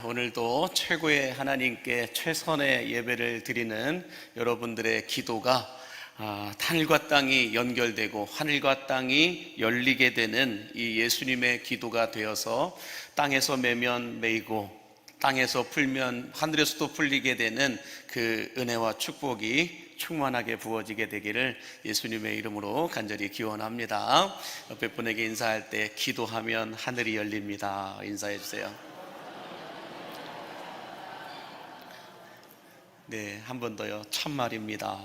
오늘도 최고의 하나님께 최선의 예배를 드리는 여러분들의 기도가 하늘과 땅이 연결되고 하늘과 땅이 열리게 되는 이 예수님의 기도가 되어서 땅에서 매면 매이고 땅에서 풀면 하늘에서도 풀리게 되는 그 은혜와 축복이 충만하게 부어지게 되기를 예수님의 이름으로 간절히 기원합니다. 옆에 분에게 인사할 때 기도하면 하늘이 열립니다. 인사해 주세요. 네, 한 번 더요. 참말입니다.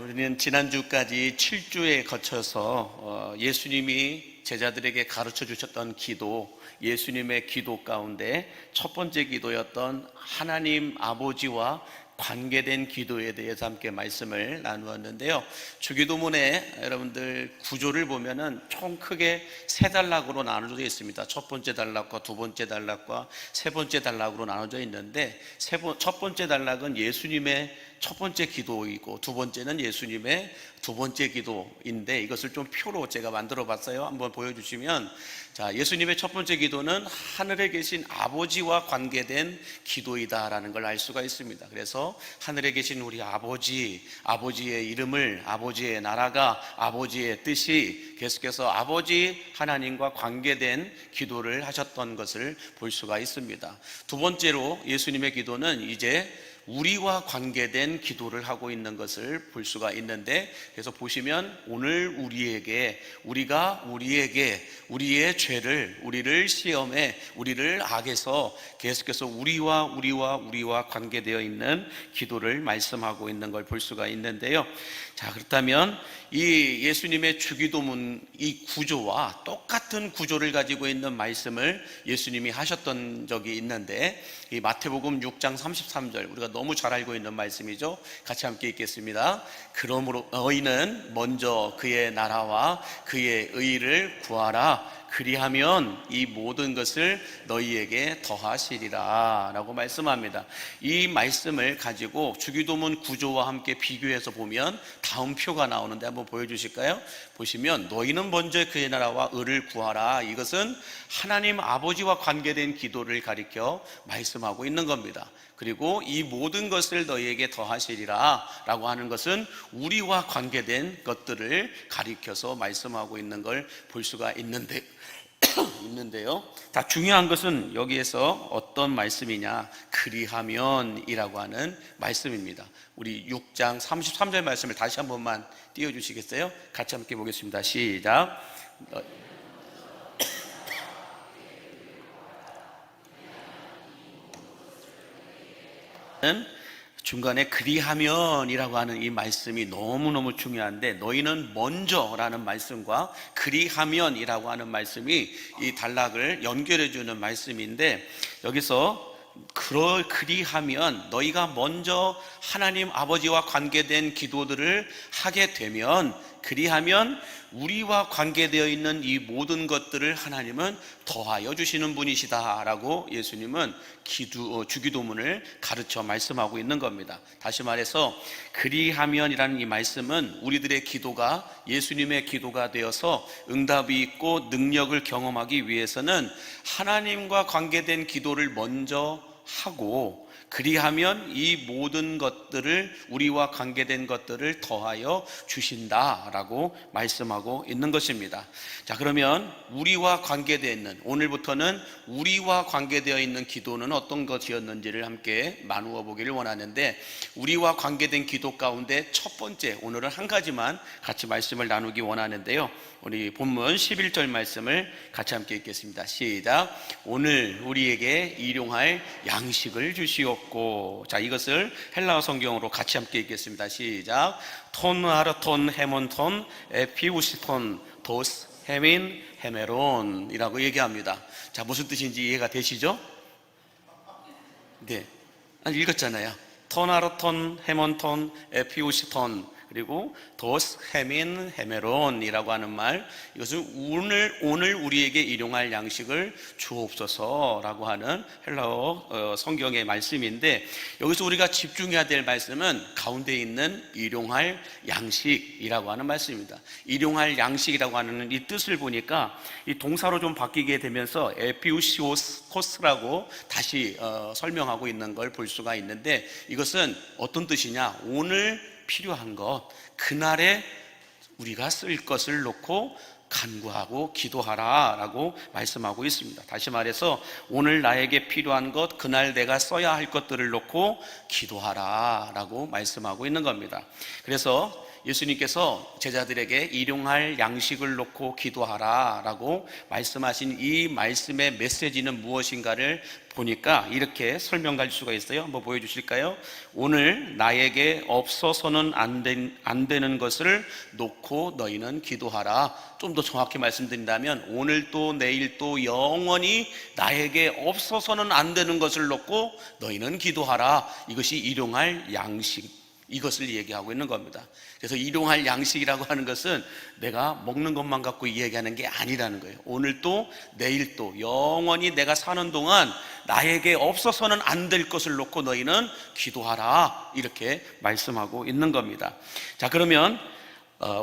우리는 지난주까지 7주에 거쳐서 예수님이 제자들에게 가르쳐 주셨던 기도, 예수님의 기도 가운데 첫 번째 기도였던 하나님 아버지와 관계된 기도에 대해서 함께 말씀을 나누었는데요. 주기도문에 여러분들 구조를 보면은 총 크게 세 단락으로 나눠져 있습니다. 첫 번째 단락과 두 번째 단락과 세 번째 단락으로 나눠져 있는데 첫 번째 단락은 예수님의 첫 번째 기도이고 두 번째는 예수님의 두 번째 기도인데 이것을 좀 표로 제가 만들어 봤어요. 한번 보여주시면, 자, 예수님의 첫 번째 기도는 하늘에 계신 아버지와 관계된 기도이다라는 걸 알 수가 있습니다. 그래서 하늘에 계신 우리 아버지, 아버지의 이름을, 아버지의 나라가, 아버지의 뜻이 계속해서 아버지 하나님과 관계된 기도를 하셨던 것을 볼 수가 있습니다. 두 번째로 예수님의 기도는 이제 우리와 관계된 기도를 하고 있는 것을 볼 수가 있는데, 그래서 보시면 오늘 우리가 우리의 죄를, 우리를 시험에, 우리를 악에서 계속해서 우리와 관계되어 있는 기도를 말씀하고 있는 걸 볼 수가 있는데요. 자, 그렇다면 이 예수님의 주기도문 이 구조와 똑같은 구조를 가지고 있는 말씀을 예수님이 하셨던 적이 있는데, 이 마태복음 6장 33절, 우리가 너무 잘 알고 있는 말씀이죠. 같이 함께 읽겠습니다. 그러므로 너희는 먼저 그의 나라와 그의 의를 구하라. 그리하면 이 모든 것을 너희에게 더하시리라 라고 말씀합니다. 이 말씀을 가지고 주기도문 구조와 함께 비교해서 보면 다음 표가 나오는데 한번 보여주실까요? 보시면 너희는 먼저 그의 나라와 의를 구하라, 이것은 하나님 아버지와 관계된 기도를 가리켜 말씀하고 있는 겁니다. 그리고 이 모든 것을 너희에게 더하시리라 라고 하는 것은 우리와 관계된 것들을 가리켜서 말씀하고 있는 걸 볼 수가 있는데요. 다 중요한 것은 여기에서 어떤 말씀이냐, 그리하면이라고 하는 말씀입니다. 우리 6장 33절 말씀을 다시 한 번만 띄워주시겠어요? 같이 함께 보겠습니다. 시작. 중간에 그리하면이라고 하는 이 말씀이 너무너무 중요한데, 너희는 먼저라는 말씀과 그리하면이라고 하는 말씀이 이 단락을 연결해 주는 말씀인데, 여기서 그리하면 너희가 먼저 하나님 아버지와 관계된 기도들을 하게 되면, 그리하면 우리와 관계되어 있는 이 모든 것들을 하나님은 더하여 주시는 분이시다 라고 예수님은 주기도문을 가르쳐 말씀하고 있는 겁니다. 다시 말해서 그리하면이라는 이 말씀은 우리들의 기도가 예수님의 기도가 되어서 응답이 있고 능력을 경험하기 위해서는 하나님과 관계된 기도를 먼저 하고, 그리하면 이 모든 것들을, 우리와 관계된 것들을 더하여 주신다라고 말씀하고 있는 것입니다. 자, 그러면 우리와 관계되어 있는, 오늘부터는 우리와 관계되어 있는 기도는 어떤 것이었는지를 함께 나누어 보기를 원하는데, 우리와 관계된 기도 가운데 첫 번째, 오늘은 한 가지만 같이 말씀을 나누기 원하는데요. 우리 본문 11절 말씀을 같이 함께 읽겠습니다. 시작. 오늘 우리에게 일용할 양식을 주시옵고. 자, 이것을 헬라어 성경으로 같이 함께 읽겠습니다. 시작. 톤 아르톤 헤몬톤 에피우시톤 도스 헤민 헤메론 이라고 얘기합니다. 자, 무슨 뜻인지 이해가 되시죠? 네, 읽었잖아요. 톤 아르톤 헤몬톤 에피우시톤, 그리고 도스 헤민 헤메론이라고 하는 말, 이것은 오늘 우리에게 일용할 양식을 주옵소서라고 하는 헬라어 성경의 말씀인데, 여기서 우리가 집중해야 될 말씀은 가운데 있는 일용할 양식이라고 하는 말씀입니다. 일용할 양식이라고 하는 이 뜻을 보니까 이 동사로 좀 바뀌게 되면서 에피우시오스코스라고 다시 설명하고 있는 걸 볼 수가 있는데, 이것은 어떤 뜻이냐, 오늘 필요한 것, 그날에 우리가 쓸 것을 놓고 간구하고 기도하라 라고 말씀하고 있습니다. 다시 말해서 오늘 나에게 필요한 것, 그날 내가 써야 할 것들을 놓고 기도하라 라고 말씀하고 있는 겁니다. 그래서 예수님께서 제자들에게 일용할 양식을 놓고 기도하라 라고 말씀하신 이 말씀의 메시지는 무엇인가를 보니까 이렇게 설명할 수가 있어요. 한번 보여주실까요? 오늘 나에게 없어서는 안 되는 것을 놓고 너희는 기도하라. 좀 더 정확히 말씀드린다면, 오늘도 내일도 영원히 나에게 없어서는 안 되는 것을 놓고 너희는 기도하라. 이것이 일용할 양식, 이것을 얘기하고 있는 겁니다. 그래서 일용할 양식이라고 하는 것은 내가 먹는 것만 갖고 이야기하는 게 아니라는 거예요. 오늘도 내일도 영원히 내가 사는 동안 나에게 없어서는 안 될 것을 놓고 너희는 기도하라, 이렇게 말씀하고 있는 겁니다. 자, 그러면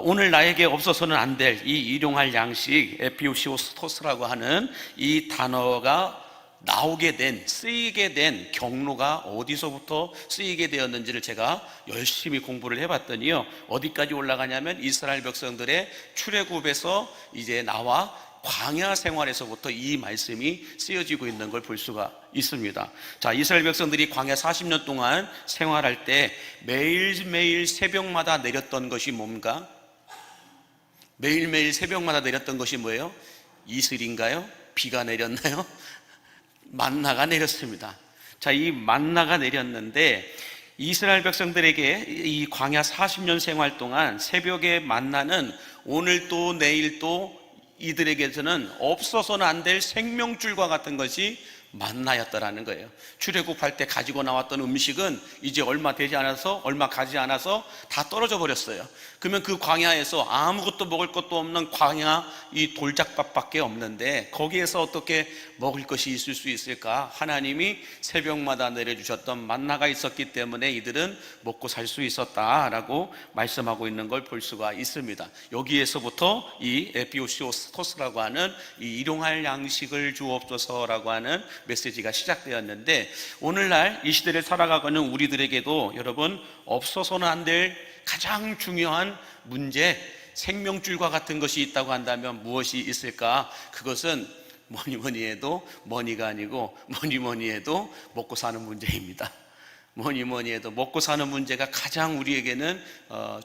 오늘 나에게 없어서는 안 될 이 일용할 양식, 에피오시오스토스라고 하는 이 단어가 나오게 된, 쓰이게 된 경로가 어디서부터 쓰이게 되었는지를 제가 열심히 공부를 해봤더니요, 어디까지 올라가냐면 이스라엘 백성들의 출애굽에서 이제 나와 광야 생활에서부터 이 말씀이 쓰여지고 있는 걸 볼 수가 있습니다. 자, 이스라엘 백성들이 광야 40년 동안 생활할 때 매일매일 새벽마다 내렸던 것이 뭔가? 매일매일 새벽마다 내렸던 것이 뭐예요? 이슬인가요? 비가 내렸나요? 만나가 내렸습니다. 자, 이 만나가 내렸는데 이스라엘 백성들에게 이 광야 40년 생활 동안 새벽에 만나는 오늘도 내일도 이들에게서는 없어서는 안 될 생명줄과 같은 것이 만나였더라는 거예요. 출애굽할 때 가지고 나왔던 음식은 이제 얼마 가지 않아서 다 떨어져 버렸어요. 그러면 그 광야에서 아무것도 먹을 것도 없는 광야 이 돌짝밥밖에 없는데 거기에서 어떻게 먹을 것이 있을 수 있을까? 하나님이 새벽마다 내려주셨던 만나가 있었기 때문에 이들은 먹고 살 수 있었다라고 말씀하고 있는 걸 볼 수가 있습니다. 여기에서부터 이 에피오시오스토스라고 하는 이 일용할 양식을 주옵소서라고 하는 메시지가 시작되었는데, 오늘날 이 시대를 살아가고는 우리들에게도 여러분 없어서는 안 될 가장 중요한 문제, 생명줄과 같은 것이 있다고 한다면 무엇이 있을까? 그것은 뭐니 해도 머니가 아니고 뭐니 해도 먹고 사는 문제입니다. 뭐니 해도 먹고 사는 문제가 가장 우리에게는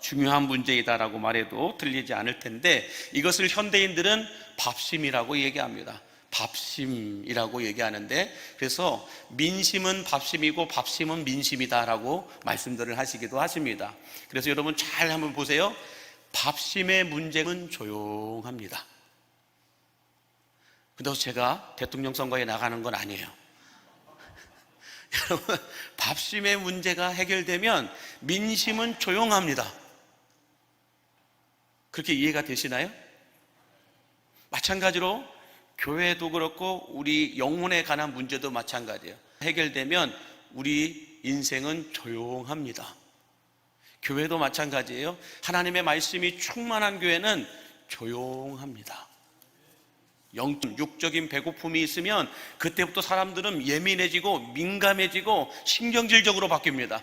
중요한 문제이다라고 말해도 틀리지 않을 텐데, 이것을 현대인들은 밥심이라고 얘기합니다. 밥심이라고 얘기하는데, 그래서 민심은 밥심이고 밥심은 민심이다라고 말씀들을 하시기도 하십니다. 그래서 여러분 잘 한번 보세요. 밥심의 문제는 조용합니다. 근데 제가 대통령 선거에 나가는 건 아니에요. 여러분, 밥심의 문제가 해결되면 민심은 조용합니다. 그렇게 이해가 되시나요? 마찬가지로 교회도 그렇고 우리 영혼에 관한 문제도 마찬가지예요. 해결되면 우리 인생은 조용합니다. 교회도 마찬가지예요. 하나님의 말씀이 충만한 교회는 조용합니다. 육적인 배고픔이 있으면 그때부터 사람들은 예민해지고 민감해지고 신경질적으로 바뀝니다.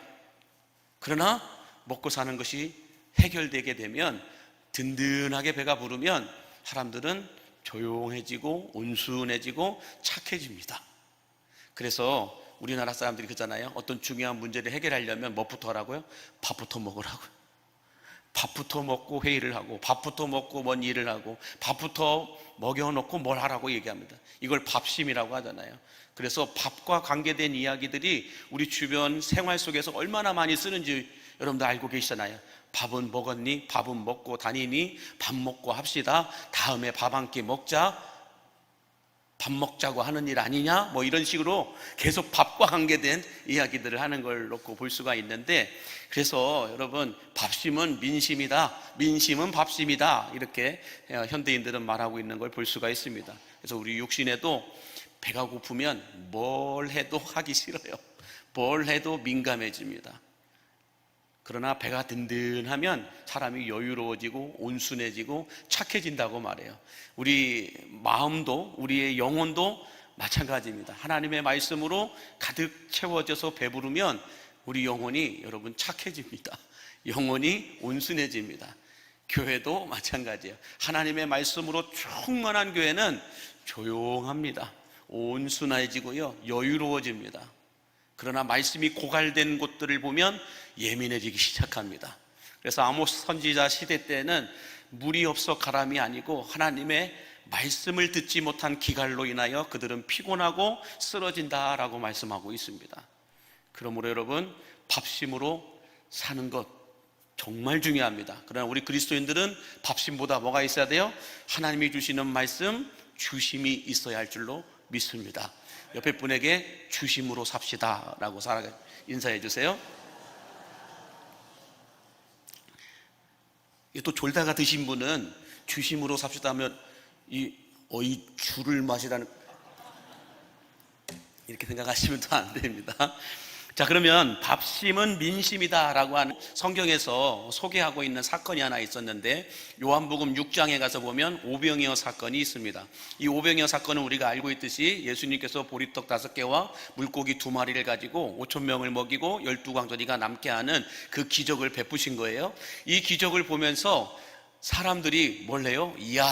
그러나 먹고 사는 것이 해결되게 되면, 든든하게 배가 부르면 사람들은 조용해지고 온순해지고 착해집니다. 그래서 우리나라 사람들이 그러잖아요. 어떤 중요한 문제를 해결하려면 뭐부터 하라고요? 밥부터 먹으라고요. 밥부터 먹고 회의를 하고, 밥부터 먹고 뭔 일을 하고, 밥부터 먹여놓고 뭘 하라고 얘기합니다. 이걸 밥심이라고 하잖아요. 그래서 밥과 관계된 이야기들이 우리 주변 생활 속에서 얼마나 많이 쓰는지 여러분도 알고 계시잖아요. 밥은 먹었니? 밥은 먹고 다니니? 밥 먹고 합시다. 다음에 밥 한 끼 먹자. 밥 먹자고 하는 일 아니냐? 뭐 이런 식으로 계속 밥과 관계된 이야기들을 하는 걸 놓고 볼 수가 있는데, 그래서 여러분, 밥심은 민심이다, 민심은 밥심이다, 이렇게 현대인들은 말하고 있는 걸 볼 수가 있습니다. 그래서 우리 육신에도 배가 고프면 뭘 해도 하기 싫어요. 뭘 해도 민감해집니다. 그러나 배가 든든하면 사람이 여유로워지고 온순해지고 착해진다고 말해요. 우리 마음도, 우리의 영혼도 마찬가지입니다. 하나님의 말씀으로 가득 채워져서 배부르면 우리 영혼이 여러분 착해집니다. 영혼이 온순해집니다. 교회도 마찬가지예요. 하나님의 말씀으로 충만한 교회는 조용합니다. 온순해지고요, 여유로워집니다. 그러나 말씀이 고갈된 곳들을 보면 예민해지기 시작합니다. 그래서 아모스 선지자 시대 때는 물이 없어 가람이 아니고 하나님의 말씀을 듣지 못한 기갈로 인하여 그들은 피곤하고 쓰러진다라고 말씀하고 있습니다. 그러므로 여러분, 밥심으로 사는 것 정말 중요합니다. 그러나 우리 그리스도인들은 밥심보다 뭐가 있어야 돼요? 하나님이 주시는 말씀, 주심이 있어야 할 줄로 믿습니다. 옆에 분에게 주심으로 삽시다 라고 인사해 주세요. 또 졸다가 드신 분은 주심으로 삽시다 하면 이 주를 마시라는, 이렇게 생각하시면 또 안 됩니다. 자, 그러면 밥심은 민심이다 라고 하는 성경에서 소개하고 있는 사건이 하나 있었는데, 요한복음 6장에 가서 보면 오병이어 사건이 있습니다. 이 오병이어 사건은 우리가 알고 있듯이 예수님께서 보리떡 5개와 물고기 2마리를 가지고 5,000명을 먹이고 12광저리가 남게 하는 그 기적을 베푸신 거예요. 이 기적을 보면서 사람들이 뭘 해요? 이야,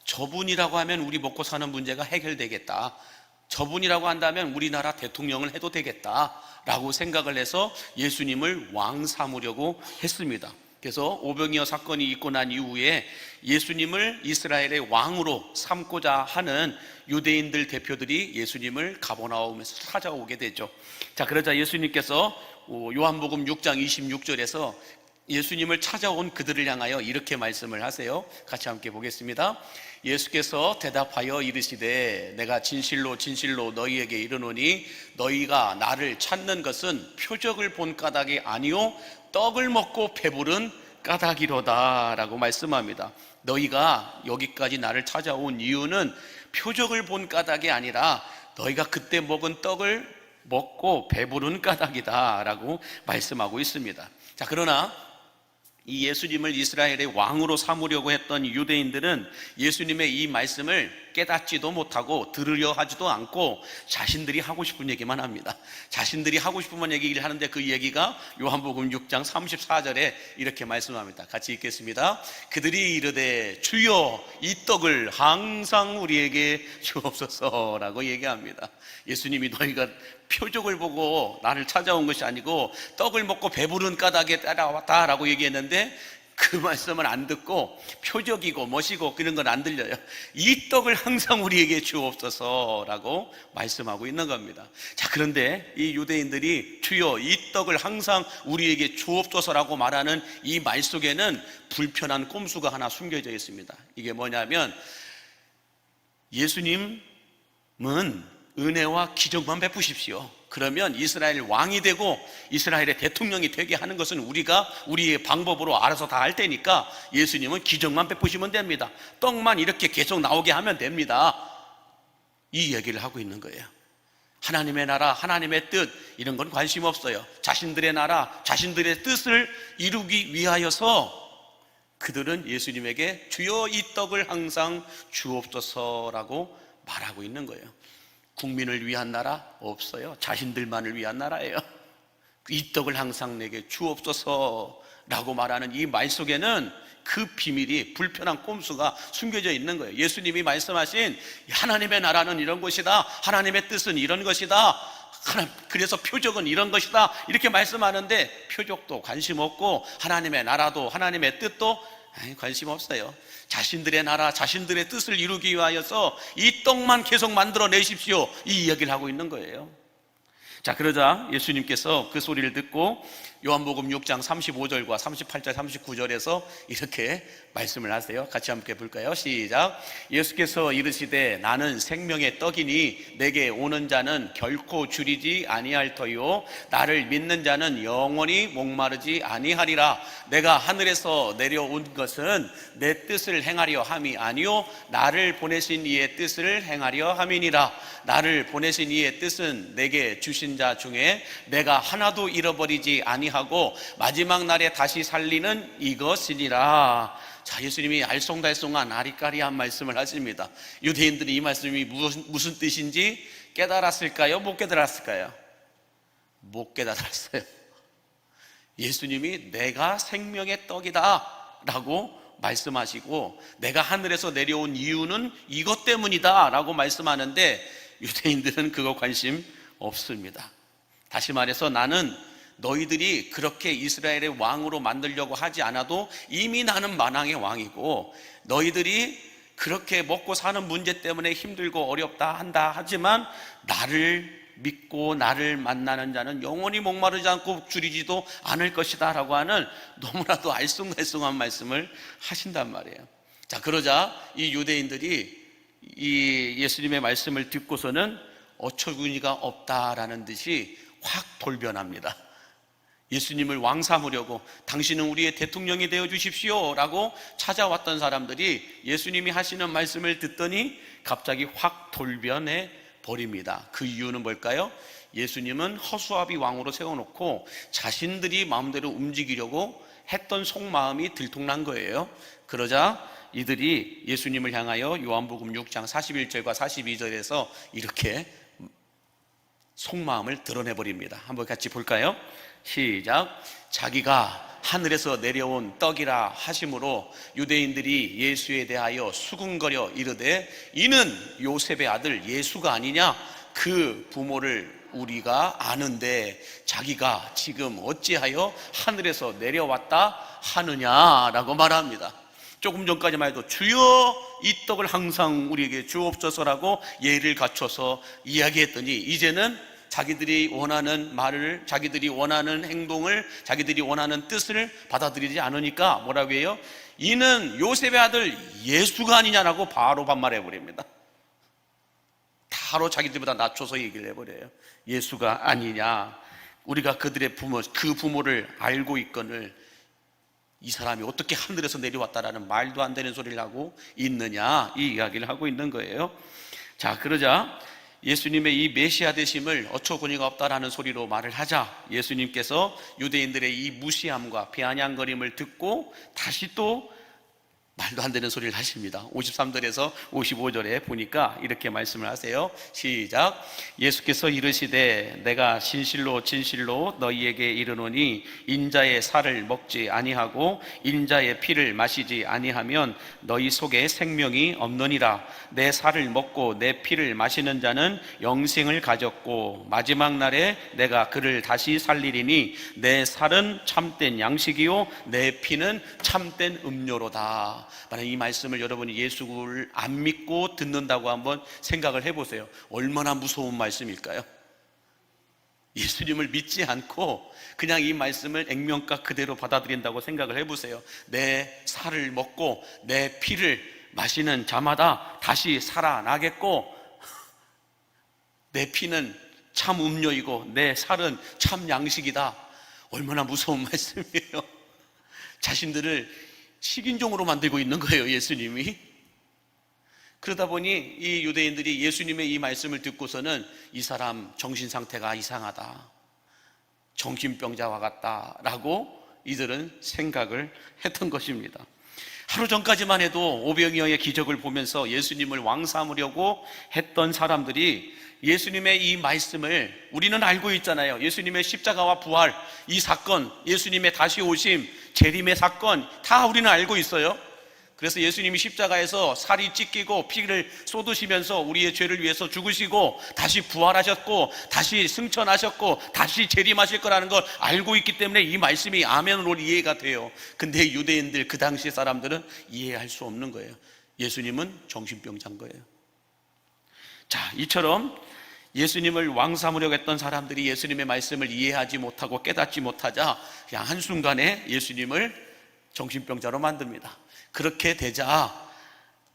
저분이라고 하면 우리 먹고 사는 문제가 해결되겠다, 저분이라고 한다면 우리나라 대통령을 해도 되겠다라고 생각을 해서 예수님을 왕 삼으려고 했습니다. 그래서 오병이어 사건이 있고 난 이후에 예수님을 이스라엘의 왕으로 삼고자 하는 유대인들 대표들이 예수님을 가버나움에서 찾아오게 되죠. 자, 그러자 예수님께서 요한복음 6장 26절에서 예수님을 찾아온 그들을 향하여 이렇게 말씀을 하세요. 같이 함께 보겠습니다. 예수께서 대답하여 이르시되 내가 진실로 진실로 너희에게 이르노니 너희가 나를 찾는 것은 표적을 본 까닭이 아니요 떡을 먹고 배부른 까닭이로다 라고 말씀합니다. 너희가 여기까지 나를 찾아온 이유는 표적을 본 까닭이 아니라 너희가 그때 먹은 떡을 먹고 배부른 까닭이다 라고 말씀하고 있습니다. 자, 그러나 이 예수님을 이스라엘의 왕으로 삼으려고 했던 유대인들은 예수님의 이 말씀을 깨닫지도 못하고 들으려 하지도 않고 자신들이 하고 싶은 얘기만 합니다. 자신들이 하고 싶은 얘기를 하는데 그 얘기가 요한복음 6장 34절에 이렇게 말씀합니다. 같이 읽겠습니다. 그들이 이르되 주여 이 떡을 항상 우리에게 주옵소서라고 얘기합니다. 예수님이 너희가 표적을 보고 나를 찾아온 것이 아니고 떡을 먹고 배부른 까닭에 따라왔다라고 얘기했는데 그 말씀을 안 듣고 표적이고 멋이고 그런 건 안 들려요. 이 떡을 항상 우리에게 주옵소서라고 말씀하고 있는 겁니다. 자, 그런데 이 유대인들이 주여 이 떡을 항상 우리에게 주옵소서라고 말하는 이 말 속에는 불편한 꼼수가 하나 숨겨져 있습니다. 이게 뭐냐면 예수님은 은혜와 기적만 베푸십시오. 그러면 이스라엘 왕이 되고 이스라엘의 대통령이 되게 하는 것은 우리가 우리의 방법으로 알아서 다 할 테니까 예수님은 기적만 베푸시면 됩니다. 떡만 이렇게 계속 나오게 하면 됩니다. 이 얘기를 하고 있는 거예요. 하나님의 나라, 하나님의 뜻 이런 건 관심 없어요. 자신들의 나라, 자신들의 뜻을 이루기 위하여서 그들은 예수님에게 주여 이 떡을 항상 주옵소서라고 말하고 있는 거예요. 국민을 위한 나라 없어요. 자신들만을 위한 나라예요. 이 떡을 항상 내게 주옵소서라고 말하는 이 말 속에는 그 비밀이, 불편한 꼼수가 숨겨져 있는 거예요. 예수님이 말씀하신 하나님의 나라는 이런 것이다, 하나님의 뜻은 이런 것이다, 그래서 표적은 이런 것이다 이렇게 말씀하는데 표적도 관심 없고 하나님의 나라도 하나님의 뜻도 관심 없어요. 자신들의 나라, 자신들의 뜻을 이루기 위하여서 이 떡만 계속 만들어내십시오 이 이야기를 하고 있는 거예요. 자, 그러자 예수님께서 그 소리를 듣고 요한복음 6장 35절과 38절, 39절에서 이렇게 말씀을 하세요. 같이 함께 볼까요? 시작. 예수께서 이르시되 나는 생명의 떡이니 내게 오는 자는 결코 줄이지 아니할 터요 나를 믿는 자는 영원히 목마르지 아니하리라. 내가 하늘에서 내려온 것은 내 뜻을 행하려 함이 아니요 나를 보내신 이의 뜻을 행하려 함이니라. 나를 보내신 이의 뜻은 내게 주신 자 중에 내가 하나도 잃어버리지 아니하고 마지막 날에 다시 살리는 이것이니라. 자, 예수님이 알쏭달쏭한 아리까리한 말씀을 하십니다. 유대인들이 이 말씀이 무슨 뜻인지 깨달았을까요? 못 깨달았을까요? 못 깨달았어요. 예수님이 내가 생명의 떡이다 라고 말씀하시고 내가 하늘에서 내려온 이유는 이것 때문이다 라고 말씀하는데 유대인들은 그거 관심 없습니다. 다시 말해서 나는 너희들이 그렇게 이스라엘의 왕으로 만들려고 하지 않아도 이미 나는 만왕의 왕이고 너희들이 그렇게 먹고 사는 문제 때문에 힘들고 어렵다 한다 하지만 나를 믿고 나를 만나는 자는 영원히 목마르지 않고 줄이지도 않을 것이다 라고 하는 너무나도 알쏭달쏭한 말씀을 하신단 말이에요. 자, 그러자 이 유대인들이 이 예수님의 말씀을 듣고서는 어처구니가 없다라는 듯이 확 돌변합니다. 예수님을 왕 삼으려고 당신은 우리의 대통령이 되어 주십시오 라고 찾아왔던 사람들이 예수님이 하시는 말씀을 듣더니 갑자기 확 돌변해 버립니다. 그 이유는 뭘까요? 예수님은 허수아비 왕으로 세워놓고 자신들이 마음대로 움직이려고 했던 속마음이 들통난 거예요. 그러자 이들이 예수님을 향하여 요한복음 6장 41절과 42절에서 이렇게 속마음을 드러내버립니다. 한번 같이 볼까요? 시작. 자기가 하늘에서 내려온 떡이라 하심으로 유대인들이 예수에 대하여 수군거려 이르되 이는 요셉의 아들 예수가 아니냐? 그 부모를 우리가 아는데 자기가 지금 어찌하여 하늘에서 내려왔다 하느냐라고 말합니다. 조금 전까지만 해도 주여 이 떡을 항상 우리에게 주옵소서라고 예를 갖춰서 이야기했더니 이제는 자기들이 원하는 말을, 자기들이 원하는 행동을, 자기들이 원하는 뜻을 받아들이지 않으니까 뭐라고 해요? 이는 요셉의 아들 예수가 아니냐라고 바로 반말해버립니다. 바로 자기들보다 낮춰서 얘기를 해버려요. 예수가 아니냐. 우리가 그들의 부모, 그 부모를 알고 있거늘 이 사람이 어떻게 하늘에서 내려왔다라는 말도 안 되는 소리를 하고 있느냐, 이 이야기를 하고 있는 거예요. 자, 그러자 예수님의 이 메시아 되심을 어처구니가 없다라는 소리로 말을 하자 예수님께서 유대인들의 이 무시함과 비아냥거림을 듣고 다시 또 말도 안 되는 소리를 하십니다. 53절에서 55절에 보니까 이렇게 말씀을 하세요. 시작. 예수께서 이르시되 내가 진실로 진실로 너희에게 이르노니 인자의 살을 먹지 아니하고 인자의 피를 마시지 아니하면 너희 속에 생명이 없느니라. 내 살을 먹고 내 피를 마시는 자는 영생을 가졌고 마지막 날에 내가 그를 다시 살리리니 내 살은 참된 양식이요 내 피는 참된 음료로다. 만약 이 말씀을 여러분이 예수를 안 믿고 듣는다고 한번 생각을 해보세요. 얼마나 무서운 말씀일까요? 예수님을 믿지 않고 그냥 이 말씀을 액면가 그대로 받아들인다고 생각을 해보세요. 내 살을 먹고 내 피를 마시는 자마다 다시 살아나겠고 내 피는 참 음료이고 내 살은 참 양식이다. 얼마나 무서운 말씀이에요. 자신들을 식인종으로 만들고 있는 거예요, 예수님이. 그러다 보니 이 유대인들이 예수님의 이 말씀을 듣고서는 이 사람 정신 상태가 이상하다, 정신병자와 같다라고 이들은 생각을 했던 것입니다. 하루 전까지만 해도 오병이어의 기적을 보면서 예수님을 왕 삼으려고 했던 사람들이 예수님의 이 말씀을 우리는 알고 있잖아요. 예수님의 십자가와 부활, 이 사건, 예수님의 다시 오심, 재림의 사건 다 우리는 알고 있어요. 그래서 예수님이 십자가에서 살이 찢기고 피를 쏟으시면서 우리의 죄를 위해서 죽으시고 다시 부활하셨고 다시 승천하셨고 다시 재림하실 거라는 걸 알고 있기 때문에 이 말씀이 아멘으로 이해가 돼요. 근데 유대인들 그 당시 사람들은 이해할 수 없는 거예요. 예수님은 정신병자인 거예요. 자, 이처럼 예수님을 왕 삼으려고 했던 사람들이 예수님의 말씀을 이해하지 못하고 깨닫지 못하자 그냥 한순간에 예수님을 정신병자로 만듭니다. 그렇게 되자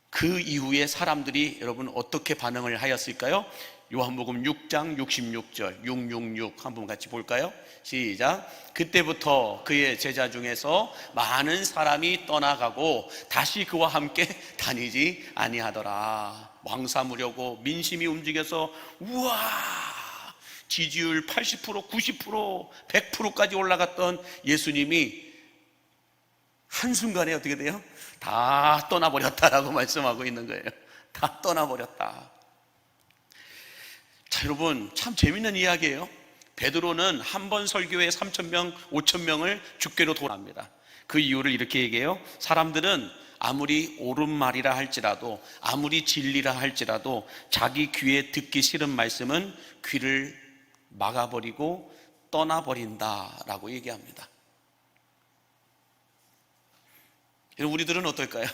그 이후에 사람들이 여러분 어떻게 반응을 하였을까요? 요한복음 6장 66절 666 한번 같이 볼까요? 시작. 그때부터 그의 제자 중에서 많은 사람이 떠나가고 다시 그와 함께 다니지 아니하더라. 왕 삼으려고 민심이 움직여서 우와 지지율 80% 90% 100%까지 올라갔던 예수님이 한순간에 어떻게 돼요? 다 떠나버렸다라고 말씀하고 있는 거예요. 다 떠나버렸다. 자, 여러분 참 재밌는 이야기예요. 베드로는 한 번 설교에 3,000명, 5,000명을 죽게로 돌아갑니다. 그 이유를 이렇게 얘기해요. 사람들은 아무리 옳은 말이라 할지라도, 아무리 진리라 할지라도 자기 귀에 듣기 싫은 말씀은 귀를 막아버리고 떠나버린다라고 얘기합니다. 우리들은 어떨까요?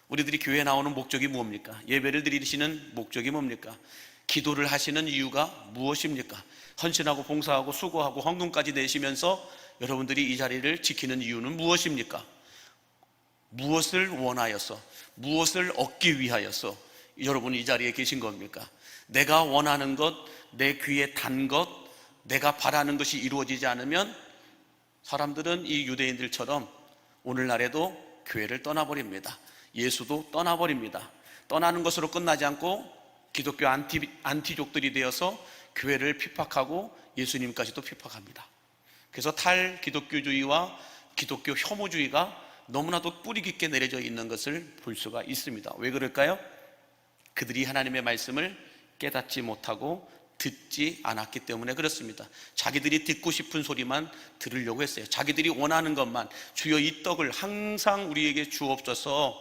우리들이 교회에 나오는 목적이 뭡니까? 예배를 드리시는 목적이 뭡니까? 기도를 하시는 이유가 무엇입니까? 헌신하고 봉사하고 수고하고 헌금까지 내시면서 여러분들이 이 자리를 지키는 이유는 무엇입니까? 무엇을 원하여서, 무엇을 얻기 위하여서 여러분이 이 자리에 계신 겁니까? 내가 원하는 것, 내 귀에 단 것, 내가 바라는 것이 이루어지지 않으면 사람들은 이 유대인들처럼 오늘날에도 교회를 떠나버립니다. 예수도 떠나버립니다. 떠나는 것으로 끝나지 않고 기독교 안티족들이 되어서 교회를 핍박하고 예수님까지도 핍박합니다. 그래서 탈기독교주의와 기독교 혐오주의가 너무나도 뿌리 깊게 내려져 있는 것을 볼 수가 있습니다. 왜 그럴까요? 그들이 하나님의 말씀을 깨닫지 못하고 듣지 않았기 때문에 그렇습니다. 자기들이 듣고 싶은 소리만 들으려고 했어요. 자기들이 원하는 것만, 주여 이 떡을 항상 우리에게 주옵소서.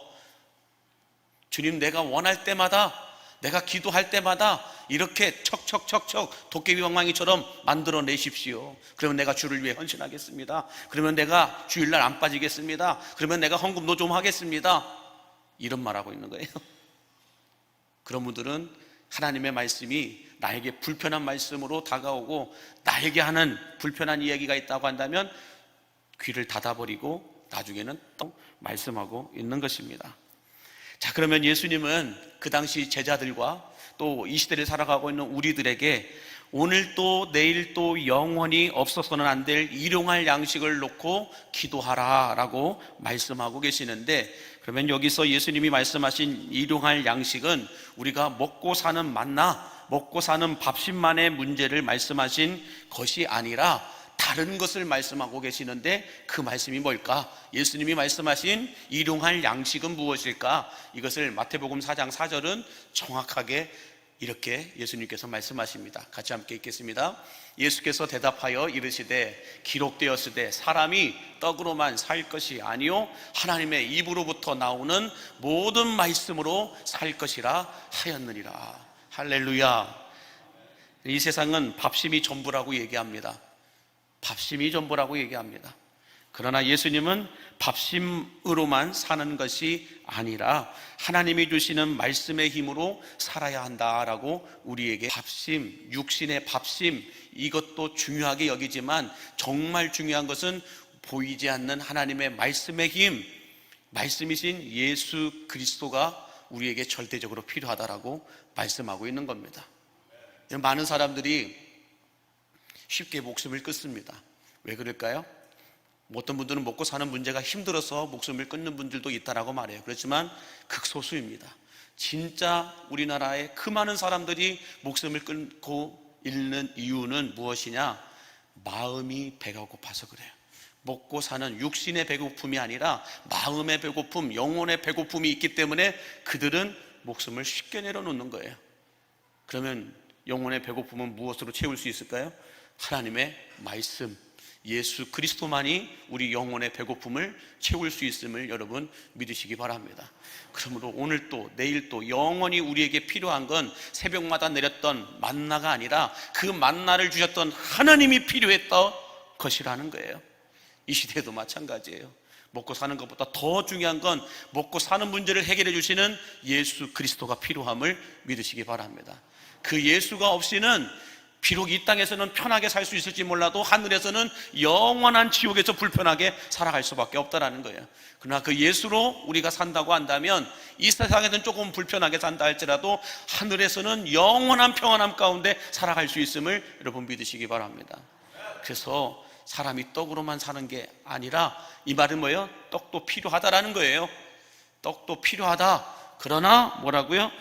주님, 내가 원할 때마다, 내가 기도할 때마다 이렇게 척척척척 도깨비 방망이처럼 만들어 내십시오. 그러면 내가 주를 위해 헌신하겠습니다. 그러면 내가 주일날 안 빠지겠습니다. 그러면 내가 헌금도 좀 하겠습니다. 이런 말하고 있는 거예요. 그런 분들은 하나님의 말씀이 나에게 불편한 말씀으로 다가오고 나에게 하는 불편한 이야기가 있다고 한다면 귀를 닫아버리고 나중에는 또 말씀하고 있는 것입니다. 자, 그러면 예수님은 그 당시 제자들과 또 이 시대를 살아가고 있는 우리들에게 오늘 또 내일 또 영원히 없어서는 안 될 일용할 양식을 놓고 기도하라 라고 말씀하고 계시는데, 그러면 여기서 예수님이 말씀하신 일용할 양식은 우리가 먹고 사는 만나, 먹고 사는 밥심만의 문제를 말씀하신 것이 아니라 다른 것을 말씀하고 계시는데, 그 말씀이 뭘까? 예수님이 말씀하신 일용할 양식은 무엇일까? 이것을 마태복음 4장 4절은 정확하게 이렇게 예수님께서 말씀하십니다. 같이 함께 읽겠습니다. 예수께서 대답하여 이르시되 기록되었으되 사람이 떡으로만 살 것이 아니요 하나님의 입으로부터 나오는 모든 말씀으로 살 것이라 하였느니라. 할렐루야. 이 세상은 밥심이 전부라고 얘기합니다. 밥심이 전부라고 얘기합니다. 그러나 예수님은 밥심으로만 사는 것이 아니라 하나님이 주시는 말씀의 힘으로 살아야 한다라고 우리에게 밥심, 육신의 밥심, 이것도 중요하게 여기지만 정말 중요한 것은 보이지 않는 하나님의 말씀의 힘, 말씀이신 예수 그리스도가 우리에게 절대적으로 필요하다라고 말씀하고 있는 겁니다. 많은 사람들이 쉽게 목숨을 끊습니다. 왜 그럴까요? 어떤 분들은 먹고 사는 문제가 힘들어서 목숨을 끊는 분들도 있다라고 말해요. 그렇지만 극소수입니다. 진짜 우리나라에 그 많은 사람들이 목숨을 끊고 있는 이유는 무엇이냐? 마음이 배가 고파서 그래요. 먹고 사는 육신의 배고픔이 아니라 마음의 배고픔, 영혼의 배고픔이 있기 때문에 그들은 목숨을 쉽게 내려놓는 거예요. 그러면 영혼의 배고픔은 무엇으로 채울 수 있을까요? 하나님의 말씀, 예수 그리스도만이 우리 영혼의 배고픔을 채울 수 있음을 여러분 믿으시기 바랍니다. 그러므로 오늘 또 내일 또 영원히 우리에게 필요한 건 새벽마다 내렸던 만나가 아니라 그 만나를 주셨던 하나님이 필요했던 것이라는 거예요. 이 시대에도 마찬가지예요. 먹고 사는 것보다 더 중요한 건 먹고 사는 문제를 해결해 주시는 예수 그리스도가 필요함을 믿으시기 바랍니다. 그 예수가 없이는 비록 이 땅에서는 편하게 살 수 있을지 몰라도 하늘에서는 영원한 지옥에서 불편하게 살아갈 수밖에 없다라는 거예요. 그러나 그 예수로 우리가 산다고 한다면 이 세상에서는 조금 불편하게 산다 할지라도 하늘에서는 영원한 평안함 가운데 살아갈 수 있음을 여러분 믿으시기 바랍니다. 그래서 사람이 떡으로만 사는 게 아니라 이 말은 뭐예요? 떡도 필요하다라는 거예요. 떡도 필요하다. 그러나 뭐라고요?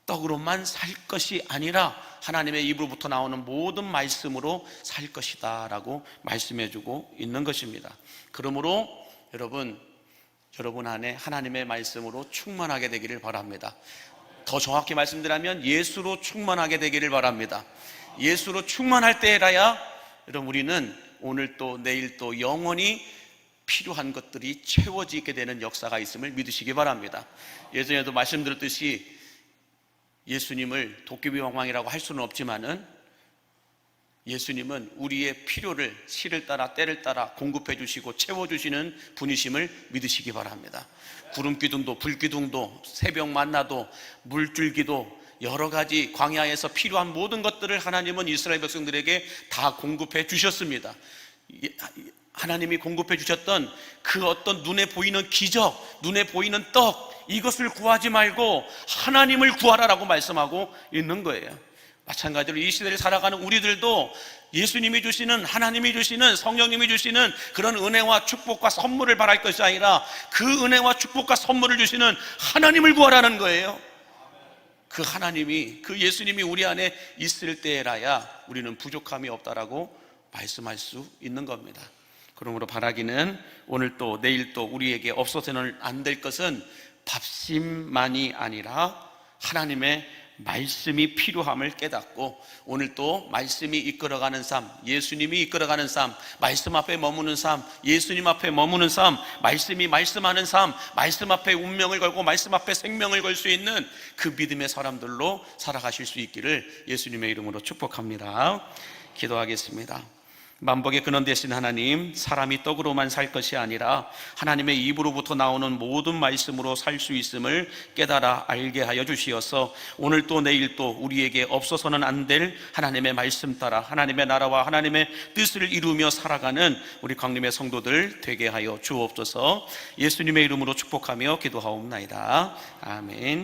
떡으로만 살 것이 아니라 하나님의 입으로부터 나오는 모든 말씀으로 살 것이다 라고 말씀해주고 있는 것입니다. 그러므로 여러분 안에 하나님의 말씀으로 충만하게 되기를 바랍니다. 더 정확히 말씀드리면 예수로 충만하게 되기를 바랍니다. 예수로 충만할 때라야 여러분 우리는 오늘 또 내일 또 영원히 필요한 것들이 채워지게 되는 역사가 있음을 믿으시기 바랍니다. 예전에도 말씀드렸듯이 예수님을 도깨비 왕왕이라고 할 수는 없지만은 예수님은 우리의 필요를 시를 따라 때를 따라 공급해 주시고 채워주시는 분이심을 믿으시기 바랍니다. 구름기둥도 불기둥도 새벽 만나도 물줄기도 여러 가지 광야에서 필요한 모든 것들을 하나님은 이스라엘 백성들에게 다 공급해 주셨습니다. 하나님이 공급해 주셨던 그 어떤 눈에 보이는 기적, 눈에 보이는 떡, 이것을 구하지 말고 하나님을 구하라라고 말씀하고 있는 거예요. 마찬가지로 이 시대를 살아가는 우리들도 예수님이 주시는, 하나님이 주시는, 성령님이 주시는 그런 은혜와 축복과 선물을 바랄 것이 아니라 그 은혜와 축복과 선물을 주시는 하나님을 구하라는 거예요. 그 하나님이, 그 예수님이 우리 안에 있을 때라야 우리는 부족함이 없다라고 말씀할 수 있는 겁니다. 그러므로 바라기는 오늘 또 내일 또 우리에게 없어서는 안 될 것은 밥심만이 아니라 하나님의 말씀이 필요함을 깨닫고 오늘 또 말씀이 이끌어가는 삶, 예수님이 이끌어가는 삶, 말씀 앞에 머무는 삶, 예수님 앞에 머무는 삶, 말씀이 말씀하는 삶, 말씀 앞에 운명을 걸고 말씀 앞에 생명을 걸 수 있는 그 믿음의 사람들로 살아가실 수 있기를 예수님의 이름으로 축복합니다. 기도하겠습니다. 만복의 근원 되신 하나님, 사람이 떡으로만 살 것이 아니라 하나님의 입으로부터 나오는 모든 말씀으로 살 수 있음을 깨달아 알게 하여 주시어서 오늘 또 내일 또 우리에게 없어서는 안 될 하나님의 말씀 따라 하나님의 나라와 하나님의 뜻을 이루며 살아가는 우리 광림의 성도들 되게 하여 주옵소서. 예수님의 이름으로 축복하며 기도하옵나이다. 아멘.